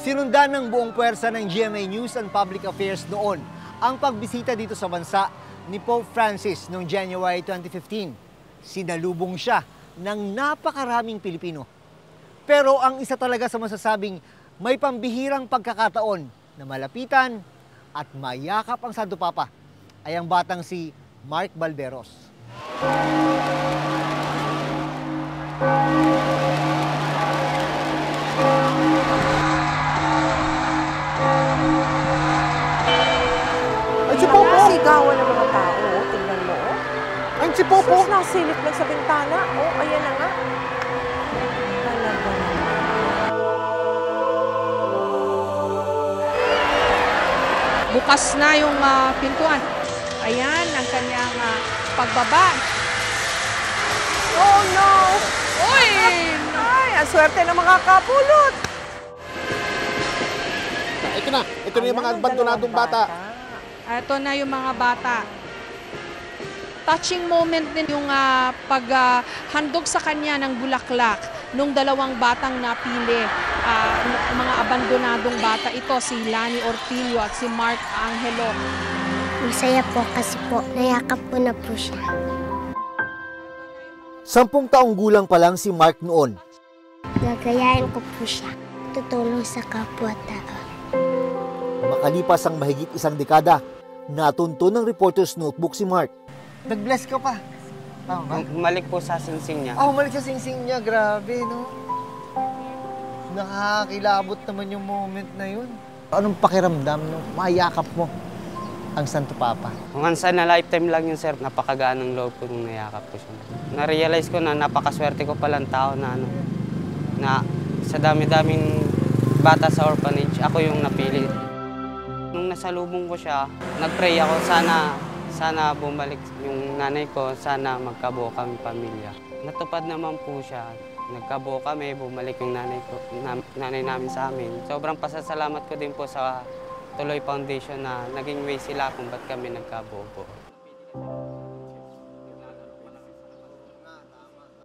Sinundan ng buong puwersa ng GMA News and Public Affairs noon ang pagbisita dito sa bansa ni Pope Francis noong January 2015. Sinalubong siya ng napakaraming Pilipino. Pero ang isa talaga sa masasabing may pambihirang pagkakataon na malapitan at mayakap ang Santo Papa ay ang batang si Mark Balberos. Ay, si Popo! Sigawan ng mga tao, tingnan mo. Ay, si Popo! Sus, nasilip lang sa bintana. Oh, ayan na nga. Talaga naman. Bukas na yung pintuan. Ayan ang kanyang pagbaba. Oh, no! Uy! Ay, ang swerte ng mga kapulot. Ito na. Ito na yung mga abandonadong bata. Ito na yung mga bata. Touching moment din yung paghandog sa kanya ng bulaklak nung dalawang batang napili. Mga abandonadong bata. Ito si Lani Ortilio at si Mark Angelo. Masaya po kasi po, nayakap ko na po siya. 10 taong gulang pa lang si Mark noon. Gagayahin ko po siya, tutulong sa kapwa-tao. Makalipas ang mahigit 1 dekada, natunto ng Reporter's Notebook si Mark. Nag-bless ka pa. Tama ba? Bumalik po sa singsing niya. Bumalik sa singsing niya. Grabe, no? Nakakilabot naman yung moment na yun. Anong pakiramdam nung mayakap mo ang Santo Papa? Kung sa na lifetime lang yun, sir, napakagaan ng loob ko nung nayakap ko siya. Na-realize ko na napakaswerte ko palang tao na na sa dami-daming bata sa orphanage, ako yung napili. Nung nasalubong ko siya, nag-pray ako, sana bumalik yung nanay ko, sana magkabuo kami pamilya. Natupad naman po siya. Nagkabuo kami, bumalik yung nanay namin sa amin. Sobrang pasasalamat ko din po sa Tuloy Foundation na naging way sila kung ba't kami nagkabuo po.